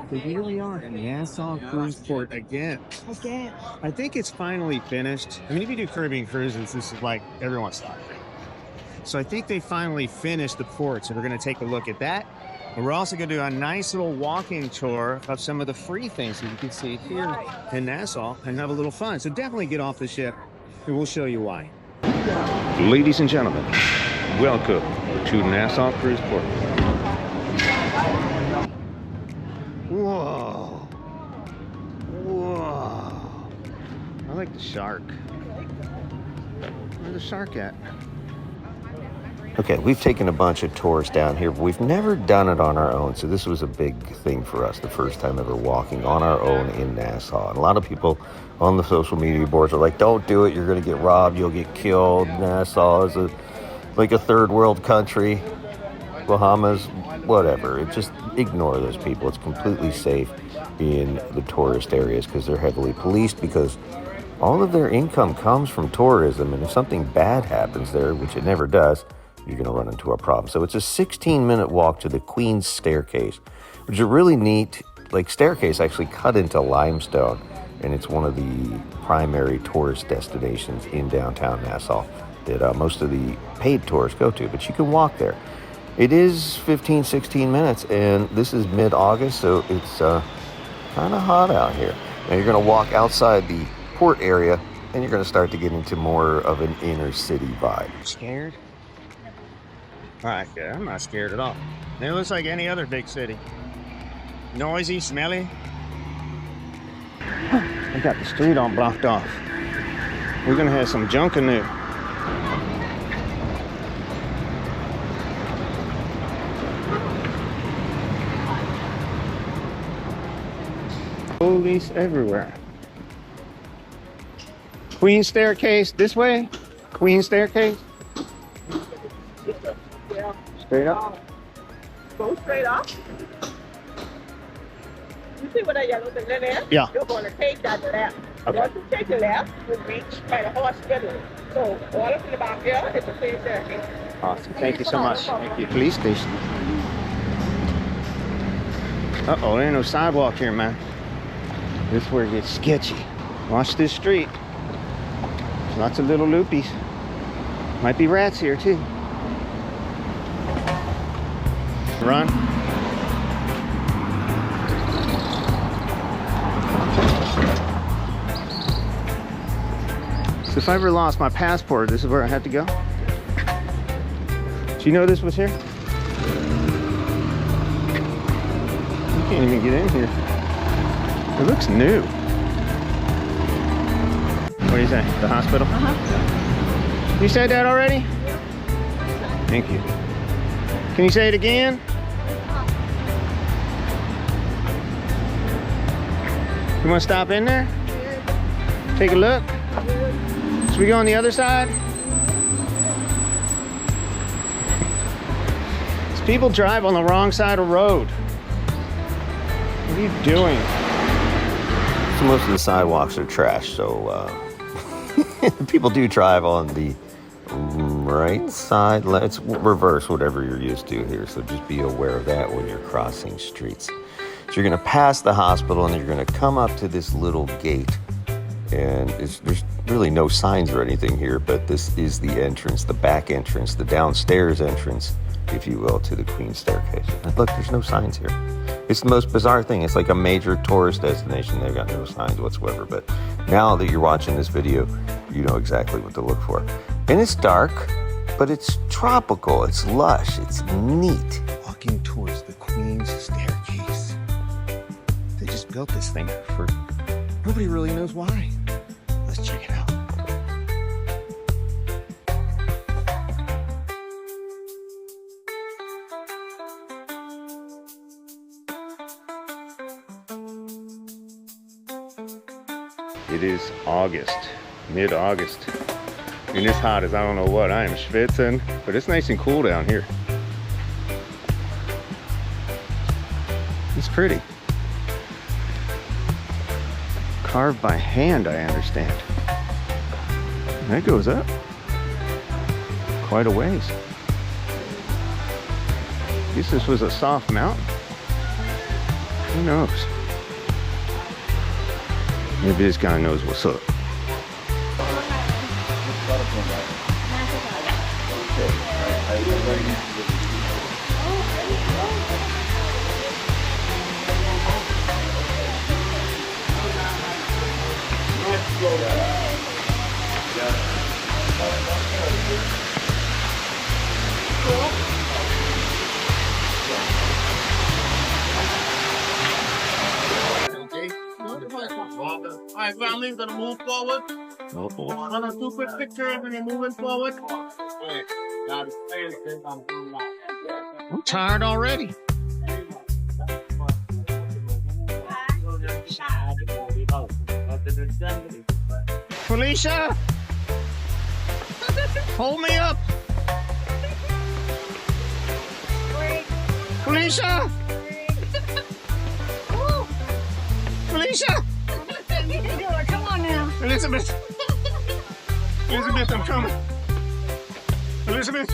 So here we are in Nassau Cruise Port again. I think it's finally finished. I mean, if you do Caribbean cruises, this is like everyone's thought. So I think they finally finished the port. So we're going to take a look at that. And we're also going to do a nice little walking tour of some of the free things that you can see here in Nassau and have a little fun. So definitely get off the ship and we'll show you why. Ladies and gentlemen, welcome to Nassau Cruise Port. Whoa. Whoa. I like the shark. Where's the shark at? Okay, we've taken a bunch of tours down here, but we've never done it on our own. So this was a big thing for us, the first time ever walking on our own in Nassau. And a lot of people on the social media boards are like, don't do it, you're going to get robbed, you'll get killed. Nassau is like a third world country. Bahamas, whatever. Just ignore those people. It's completely safe in the tourist areas because they're heavily policed, because all of their income comes from tourism. And if something bad happens there, which it never does, you're going to run into a problem. So it's a 16-minute walk to the Queen's Staircase, which is a really neat, staircase actually cut into limestone. And it's one of the primary tourist destinations in downtown Nassau that most of the paid tourists go to. But you can walk there. It is 15, 16 minutes, and this is mid-August, so it's kind of hot out here. Now you're going to walk outside the port area, and you're going to start to get into more of an inner city vibe. Scared? All right, yeah, I'm not scared at all. It looks like any other big city. Noisy, smelly. I got the street all blocked off. We're going to have some Junkanoo. Police everywhere. Queen Staircase this way. Queen Staircase. Straight up. Go straight up. You see what that yellow thing there? Yeah. You're going to take that left. Okay. Once you take the left, you reach by the hospital. So all up in the back here is the Queen Staircase. Awesome. Thank you so much. Thank you. Police station. Uh-oh, there ain't no sidewalk here, man. This is where it gets sketchy. Watch this street. Lots of little loopies. Might be rats here too. Run. So if I ever lost my passport, this is where I had to go. Do you know this was here? You can't even get in here. It looks new. What do you say? The hospital? Uh-huh. You said that already? Thank you. Can you say it again? You want to stop in there? Take a look? Should we go on the other side? These people drive on the wrong side of the road. What are you doing? So most of the sidewalks are trash, so people do drive on the right side. Let's reverse whatever you're used to here, so just be aware of that when you're crossing streets. So you're going to pass the hospital, and you're going to come up to this little gate, and there's really no signs or anything here, but this is the entrance, the back entrance, the downstairs entrance, if you will, to the Queen's Staircase. And look, there's no signs here. It's the most bizarre thing. It's like a major tourist destination. They've got no signs whatsoever. But now that you're watching this video, you know exactly what to look for. And it's dark, but it's tropical. It's lush. It's neat. Walking towards the Queen's Staircase. They just built this thing for nobody really knows why. Let's check it out. It is August, mid-August, and it's hot as I don't know what. I am schwitzing, but it's nice and cool down here. It's pretty. Carved by hand, I understand. That goes up quite a ways. I guess this was a soft mountain. Who knows? Maybe this guy knows what's up. Alright, family, gonna move forward. One or two quick pictures and then moving forward. I'm tired already. Felicia! Hold me up! Felicia! Felicia! Come on now. Elizabeth! Elizabeth, I'm coming. Elizabeth!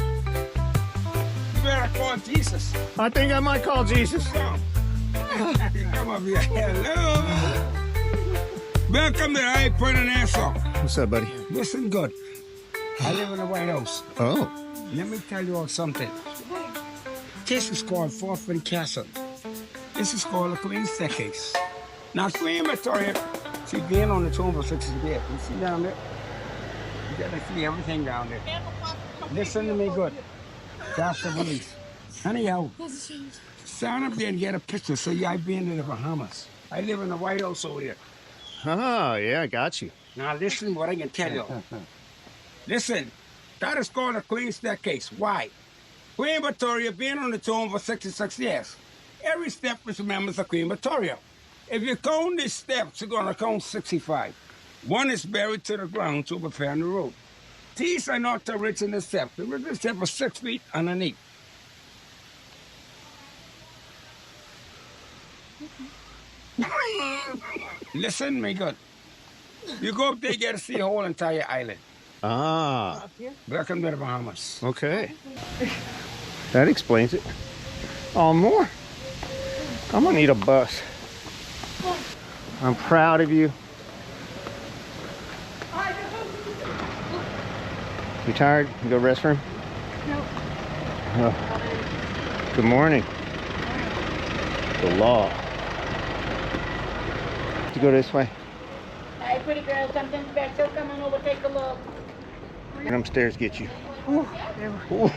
You better call Jesus. I think I might call Jesus. Come up here. Hello. Welcome to the High Point of Nassau. What's up, buddy? Listen good. I live in a White House. Oh. Let me tell you all something. This is called Fort Fincastle. This is called a Queen Staircase. Now, Queen Victoria, she's been on the throne for 60 years. You see down there? You gotta see everything down there. Listen to me good. That's the police. Anyhow, stand up there and get a picture. So yeah, I've been to the Bahamas. I live in the White House over here. Oh, yeah, I got you. Now listen what I can tell you. Listen, that is called a Queen Staircase. Why? Queen Victoria been on the throne for 66 years. Every step is remembers of Queen Victoria. If you count these steps, you're gonna count 65. One is buried to the ground to prepare the road. These are not the original steps. The original step was 6 feet underneath. Listen me good. You go up there, you get to see the whole entire island. Ah, Welcome to the Bahamas. okay. That explains it. Oh, more? I'm gonna need a bus. I'm proud of you. You tired? You go restroom? Nope. Oh. Good morning. The law. You go this way. Hey, pretty girl, something special. Come on over, take a look. And upstairs get you. Ooh, Ooh.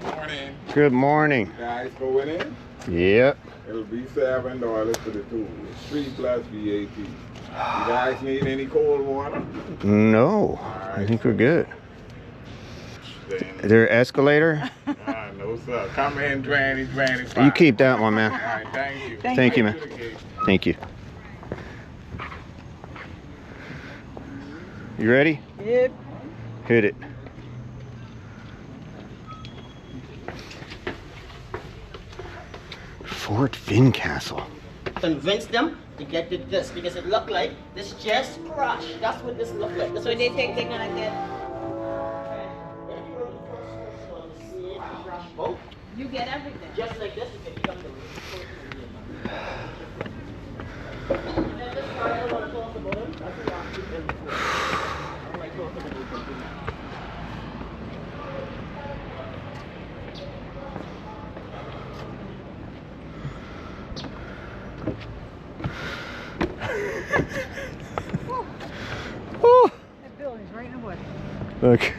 Morning. Good morning. Guys going in? Yep. It'll be $7 for the two. Street plus VAT. You guys need any cold water? No, I think we're good. Is there an escalator? No, sir. Come in 2025. You keep that one, man. All right, thank you. Thank you, man. Thank you. You ready? Yep. Hit it. Fort Fincastle. Convince them to get this because it look like this just crushed. That's what this look like. That's what they think they're gonna get. You get everything. Just like this, you can become the and then this part I want to talk about it. That's what I'm doing before. I don't like talking about it. That building's right in the woods. Look,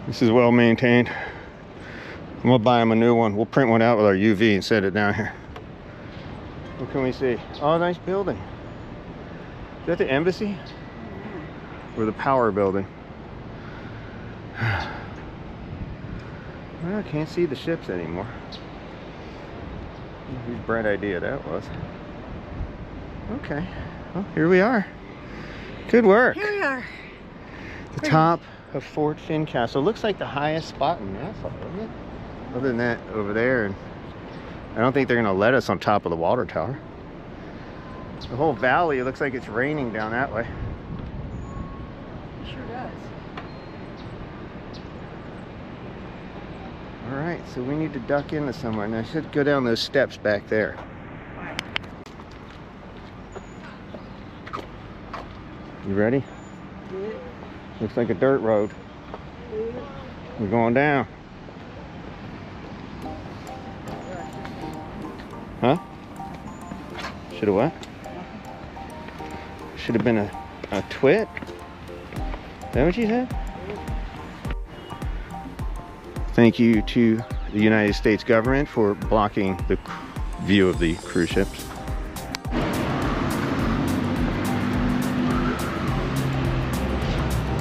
this is well maintained. I'm gonna buy him a new one. We'll print one out with our UV and set it down here. What can we see? Oh, nice building. Is that the embassy? Or the power building? Well, I can't see the ships anymore. Whose bright idea that was. Okay, well, here we are. Good work. Here we are. The top of Fort Fincastle. Looks like the highest spot in Nassau, doesn't it? Other than that, over there. And I don't think they're going to let us on top of the water tower. The whole valley, it looks like it's raining down that way. It sure does. All right, so we need to duck into somewhere. And I should go down those steps back there. You ready? Looks like a dirt road. We're going down. Huh? Should have what? Should have been a twit? Is that what you said? Thank you to the United States government for blocking the view of the cruise ships.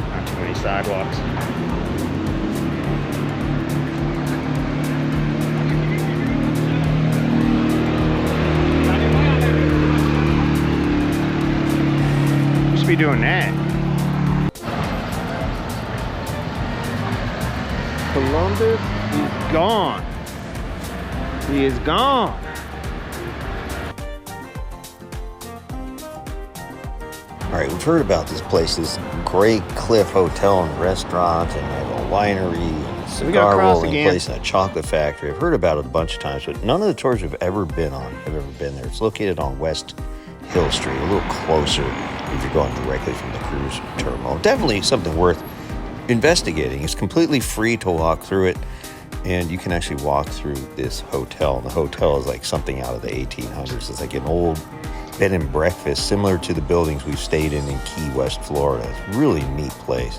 Not too many sidewalks. Should be doing that. Columbus is gone. He is gone. All right, we've heard about this place, this Graycliff Hotel and Restaurant, and they have a winery, and a cigar rolling place, and a chocolate factory. I've heard about it a bunch of times, but none of the tours we've ever been on have ever been there. It's located on West Hill Street, a little closer if you're going directly from the cruise terminal. Definitely something worth investigating. It's completely free to walk through it, and you can actually walk through this hotel. And the hotel is like something out of the 1800s. It's like an old bed and breakfast, similar to the buildings we've stayed in Key West, Florida. It's a really neat place.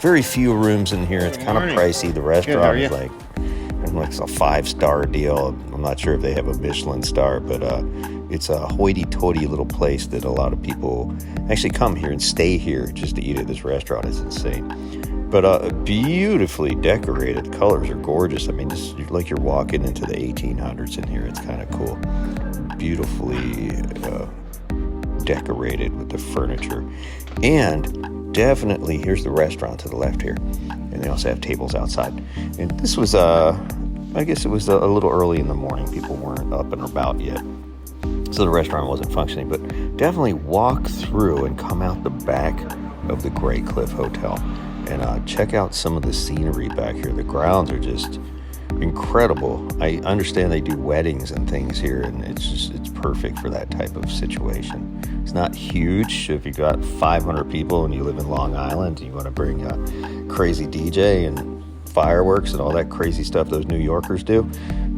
Very few rooms in here. It's kind of pricey. The restaurant is like a 5-star deal. I'm not sure if they have a Michelin star, but it's a hoity-toity little place that a lot of people actually come here and stay here just to eat at this restaurant. It's insane. But beautifully decorated. The colors are gorgeous. I mean, just like you're walking into the 1800s in here. It's kind of cool. Beautifully decorated with the furniture. And definitely, here's the restaurant to the left here. And they also have tables outside. And this was, I guess it was a little early in the morning. People weren't up and about yet. So the restaurant wasn't functioning. But definitely walk through and come out the back of the Graycliff Hotel. And check out some of the scenery back here. The grounds are just incredible. I understand they do weddings and things here, and it's perfect for that type of situation. It's not huge. If you got 500 people and you live in Long Island and you want to bring a crazy DJ and fireworks and all that crazy stuff those New Yorkers do,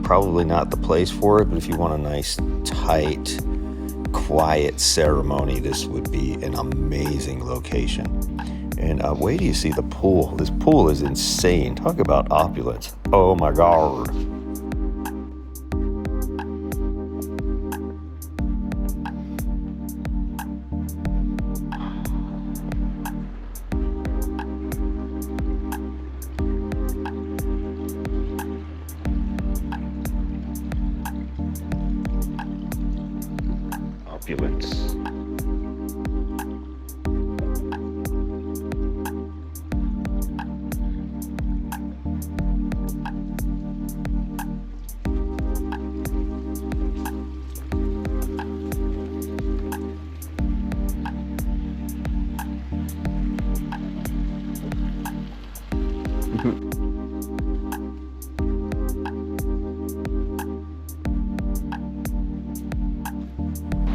probably not the place for it. But if you want a nice, tight, quiet ceremony, this would be an amazing location. And wait till you see the pool. This pool is insane. Talk about opulence. Oh my God. Opulence.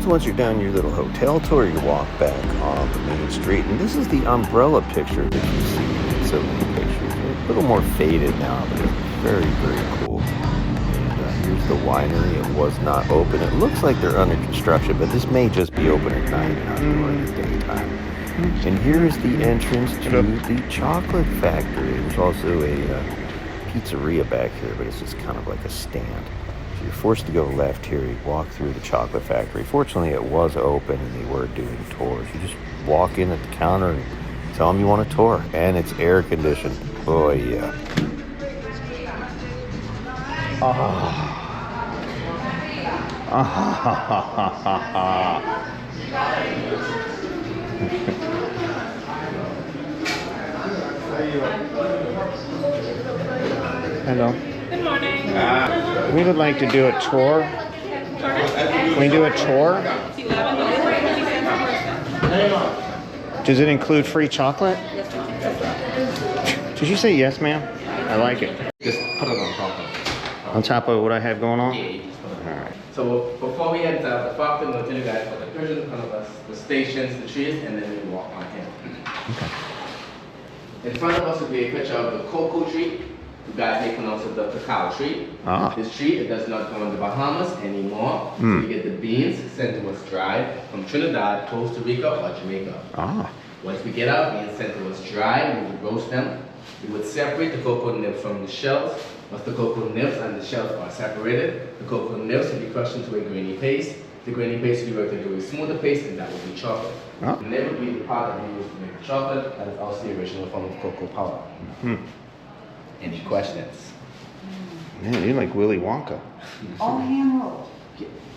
So once you're done your little hotel tour, you walk back on the main street, and this is the umbrella picture that you see in so many pictures. It's a little more faded now, but it's very, very cool. And here's the winery. It was not open. It looks like they're under construction, but this may just be open at night and not during the daytime. And here's the entrance to the chocolate factory. There's also a pizzeria back here, but it's just kind of like a stand. So you're forced to go left here. You walk through the chocolate factory. Fortunately, it was open and they were doing tours. You just walk in at the counter and tell them you want a tour. And it's air conditioned. Oh, yeah. Hello. Good morning. We would like to do a tour. Can we do a tour? It's 11. Does it include free chocolate? Did you say yes, ma'am? I like it. Just put it on top of it. On top of what I have going on? Yeah. All right. So before we head to the park, I'm going to tell you guys about the cruises in front of us, the stations, the trees, and then we walk on in. Okay. In front of us will be a picture of the cocoa tree. You guys may pronounce it the cacao tree. Ah. This tree, it does not grow in the Bahamas anymore. So you get the beans sent to us dried from Trinidad, Costa Rica, or Jamaica. Ah. Once we get our beans sent to us dried, we would roast them. We would separate the cocoa nibs from the shells. Once the cocoa nibs and the shells are separated, the cocoa nibs will be crushed into a grainy paste. The grainy paste will be worked into a smoother paste, and that will be chocolate. Oh. The nib will be the part that we use to make the chocolate. That is also the original form of cocoa powder. Any questions? Man, you're like Willy Wonka. All hand rolled.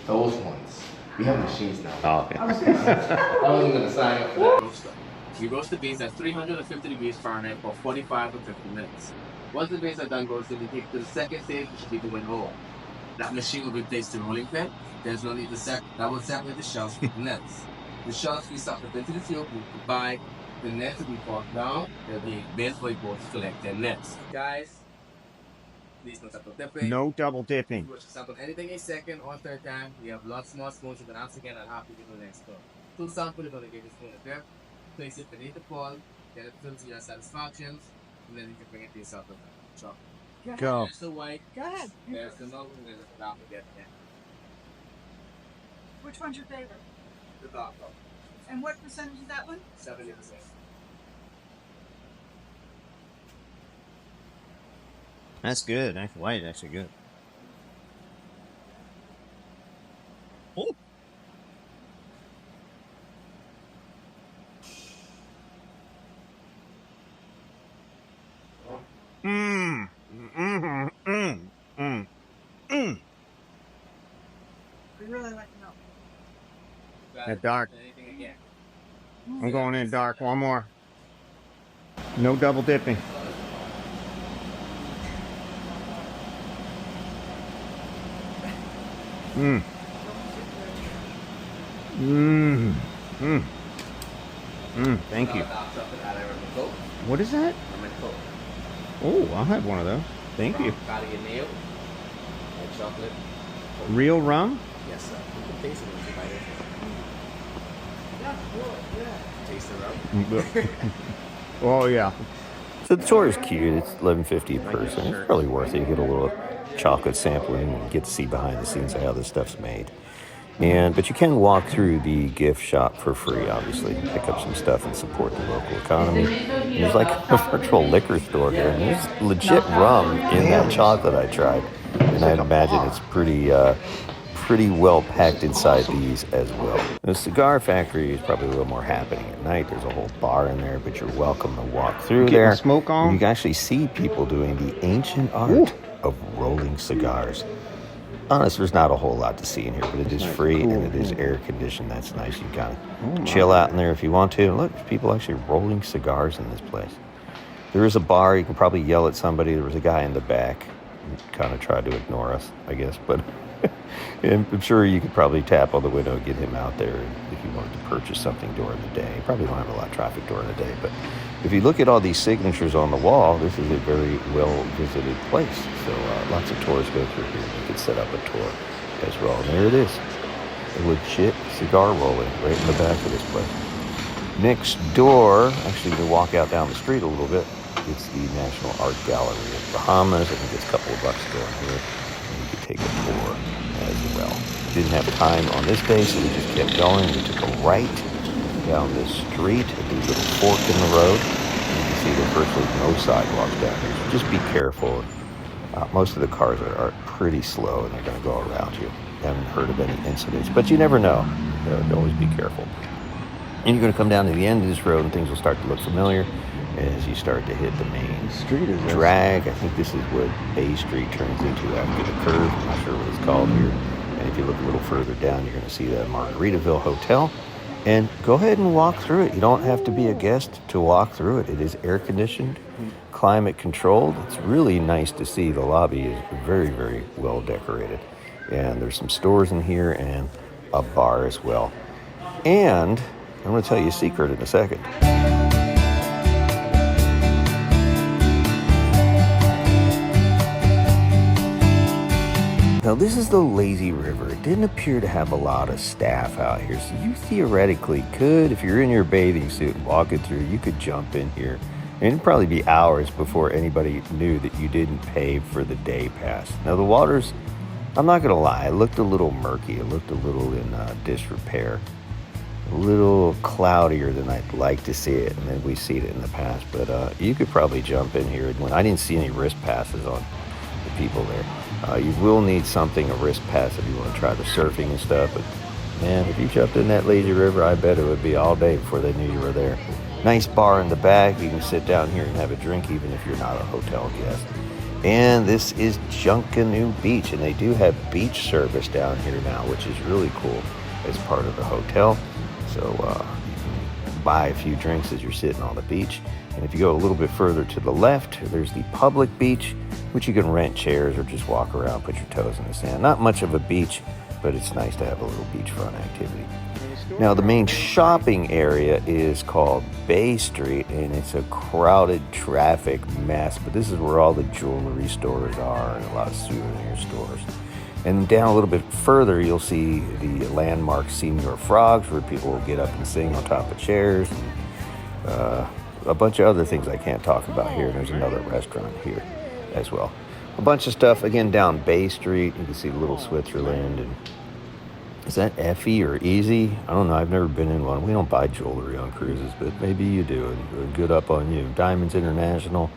Those ones. We have machines now. Oh, okay. I wasn't going to sign up for that. We roast the beans at 350 degrees Fahrenheit for 45 to 50 minutes. Once the beans are done roasting, we take it to the second stage, which will be the window. That machine will replace the rolling pin. There's no need to that will separate the shells from the nets. The shells we suck up into the field, we buy the nets will be brought down. There'll be bins for boats to collect their nets. Guys, please no double dipping. No double dipping. You sample anything a second or third time. We have lots of small spoons. You can ask again and half to give the next spoon. 2 samples, you're going to give the spoon a dip. Place it beneath the bowl. Get it filled to your satisfactions. And then you can bring it to yourself with chocolate. Go. There's the white. Go ahead. There's the milk. And there's the dark again. Which one's your favorite? The dark one. And what percentage is that one? 70%. That's good. Actually, white is actually good. Oh. Mmm. Mmm. Mmm. Mmm. Mmm. We really like to know. That dark. Anything again? I'm going in dark. One more. No double dipping. Mmm. Mmm. Mmm. Mmm. Thank you. What is that? Oh, I'll have one of those. Thank you. Chocolate. Real rum? Yes, sir. You can taste it when you bite it. Taste the rum. Oh, yeah. So the tour is cute. It's $11.50 a person. It's really worth it. You get a little chocolate sampling and get to see behind the scenes of how this stuff's made. But you can walk through the gift shop for free, obviously, and pick up some stuff and support the local economy. And there's like a virtual liquor store here, and there's legit rum in that chocolate I tried. And I'd imagine it's pretty well packed inside these as well. The cigar factory is probably a little more happening at night. There's a whole bar in there, but you're welcome to walk through there. Getting smoke on? You can actually see people doing the ancient art of rolling cigars. Honestly, there's not a whole lot to see in here, but it is free and it is air conditioned. That's nice. You can kind of chill out in there if you want to. And look, there's people actually rolling cigars in this place. There is a bar. You can probably yell at somebody. There was a guy in the back who kind of tried to ignore us, I guess. But I'm sure you could probably tap on the window and get him out there if you wanted to purchase something during the day. You probably don't have a lot of traffic during the day, but if you look at all these signatures on the wall, this is a very well-visited place. So lots of tours go through here. You could set up a tour as well. And there it is. A legit cigar rolling right in the back of this place. Next door, actually you can walk out down the street a little bit. It's the National Art Gallery of Bahamas. I think it's a couple of bucks to go in here. And you could take a tour as well. Didn't have time on this day, so we just kept going. We took a right down this street at the little fork in the road. You can see there's virtually no sidewalks down here, so just be careful. Most of the cars are pretty slow and they're going to go around you. Haven't heard of any incidents, but you never know. Always be careful. And you're going to come down to the end of this road and things will start to look familiar as you start to hit the main street is drag. I think this is what Bay Street turns into after the curve. I'm not sure what it's called here. And if you look a little further down, you're going to see the Margaritaville Hotel. And go ahead and walk through it. You don't have to be a guest to walk through it. It is air conditioned, climate controlled. It's really nice to see. The lobby is very, very well decorated. And there's some stores in here and a bar as well. And I'm going to tell you a secret in a second. Now, this is the lazy river. It didn't appear to have a lot of staff out here, so you theoretically could, if you're in your bathing suit and walking through, you could jump in here. And it'd probably be hours before anybody knew that you didn't pay for the day pass. Now, the water's, I'm not going to lie, it looked a little murky. It looked a little in disrepair. A little cloudier than I'd like to see it, and then we see it in the past. But you could probably jump in here. When I didn't see any wrist passes on the people there. You will need something, a wrist pass, if you want to try the surfing and stuff. But man, if you jumped in that lazy river, I bet it would be all day before they knew you were there. Nice bar in the back. You can sit down here and have a drink even if you're not a hotel guest. And this is Junkanoo Beach, and they do have beach service down here now, which is really cool as part of the hotel. So you can buy a few drinks as you're sitting on the beach. And if you go a little bit further to the left, there's the public beach, which you can rent chairs or just walk around, put your toes in the sand. Not much of a beach, but it's nice to have a little beachfront activity. Now, the main shopping area is called Bay Street, and it's a crowded traffic mess, but this is where all the jewelry stores are and a lot of souvenir stores. And down a little bit further, you'll see the landmark Senior Frogs, where people will get up and sing on top of chairs, and a bunch of other things I can't talk about here. There's another restaurant here as well. A bunch of stuff, again, down Bay Street. You can see Little Switzerland. And is that Effie or Easy? I don't know. I've never been in one. We don't buy jewelry on cruises, but maybe you do. And good up on you. Diamonds International,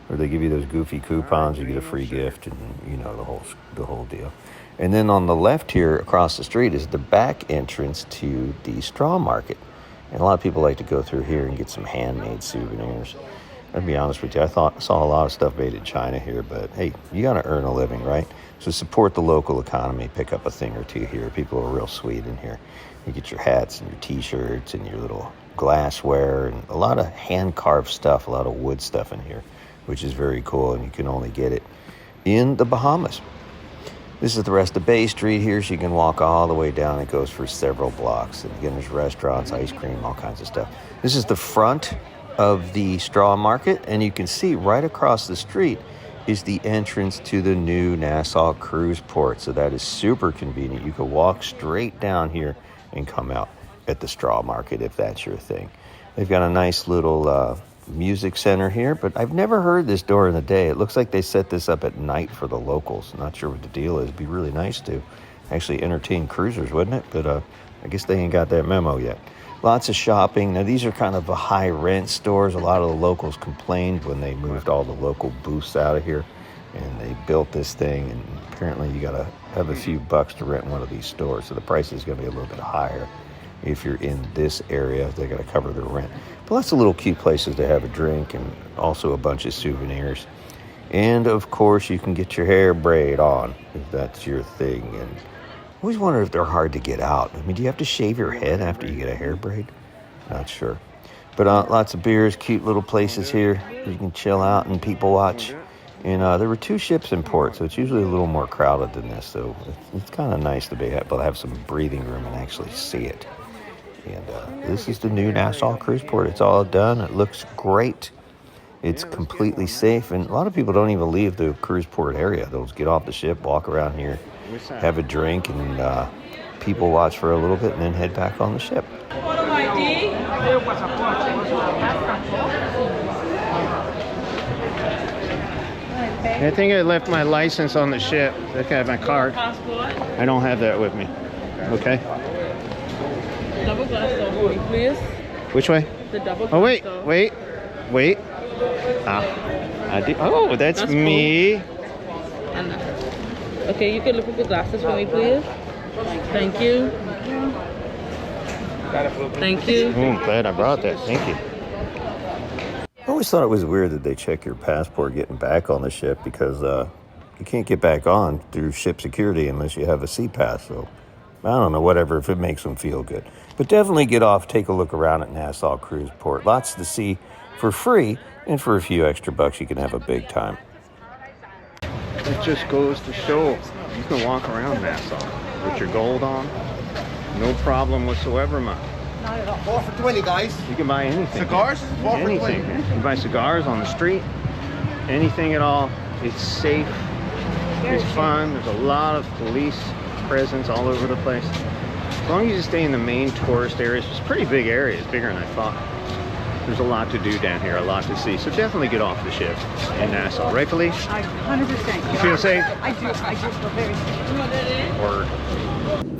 where they give you those goofy coupons. You get a free gift, and you know the whole deal. And then on the left here, across the street, is the back entrance to the straw market. And a lot of people like to go through here and get some handmade souvenirs. I'll be honest with you, I saw a lot of stuff made in China here, but hey, you got to earn a living, right? So support the local economy, pick up a thing or two here. People are real sweet in here. You get your hats and your t-shirts and your little glassware and a lot of hand-carved stuff, a lot of wood stuff in here, which is very cool, and you can only get it in the Bahamas. This is the rest of Bay Street here, so you can walk all the way down. It goes for several blocks. And again, there's restaurants, ice cream, all kinds of stuff. This is the front of the straw market, and you can see right across the street is the entrance to the new Nassau Cruise port. So that is super convenient. You can walk straight down here and come out at the straw market if that's your thing. They've got a nice little music center here, but I've never heard this during the day. It looks like they set this up at night for the locals. Not sure what the deal is. It'd be really nice to actually entertain cruisers, wouldn't it? But I guess they ain't got that memo yet. Lots of shopping. Now, these are kind of high rent stores. A lot of the locals complained when they moved all the local booths out of here, and they built this thing, and apparently you got to have a few bucks to rent one of these stores, so the price is going to be a little bit higher. If you're in this area, they got to cover the rent. But lots of little cute places to have a drink, and also a bunch of souvenirs. And of course, you can get your hair braid on if that's your thing. And I always wonder if they're hard to get out. I mean, do you have to shave your head after you get a hair braid? Not sure. But lots of beers, cute little places here. You can chill out and people watch. And there were 2 ships in port, so it's usually a little more crowded than this. So it's kind of nice to be able to have some breathing room and actually see it. And this is the new Nassau Cruise port. It's all done. It looks great. It's completely safe. And a lot of people don't even leave the cruise port area. They'll just get off the ship, walk around here, have a drink, and people watch for a little bit, and then head back on the ship. I think I left my license on the ship. I can have my card. I don't have that with me. Okay. Double glass door for me, please. Which way? The double glass Oh, wait, door. wait. Oh, that's me. Cool. Okay, you can look at the glasses for me, please. Thank you. Thank you. I'm glad I brought that. Thank you. I always thought it was weird that they check your passport getting back on the ship, because you can't get back on through ship security unless you have a sea pass. So I don't know, whatever, if it makes them feel good. But definitely get off, take a look around at Nassau Cruise Port. Lots to see for free, and for a few extra bucks you can have a big time. It just goes to show you can walk around Nassau with your gold on. No problem whatsoever, man. Not at all. 4 for 20, guys. You can buy anything. Cigars? 4 for 20. Anything. You can buy cigars on the street. Anything at all. It's safe. It's fun. There's a lot of police presence all over the place. As long as you stay in the main tourist areas, it's a pretty big area. It's bigger than I thought. There's a lot to do down here, a lot to see. So definitely get off the ship in Nassau. Right, Felice? 100%. You feel safe? I do feel very safe. Word.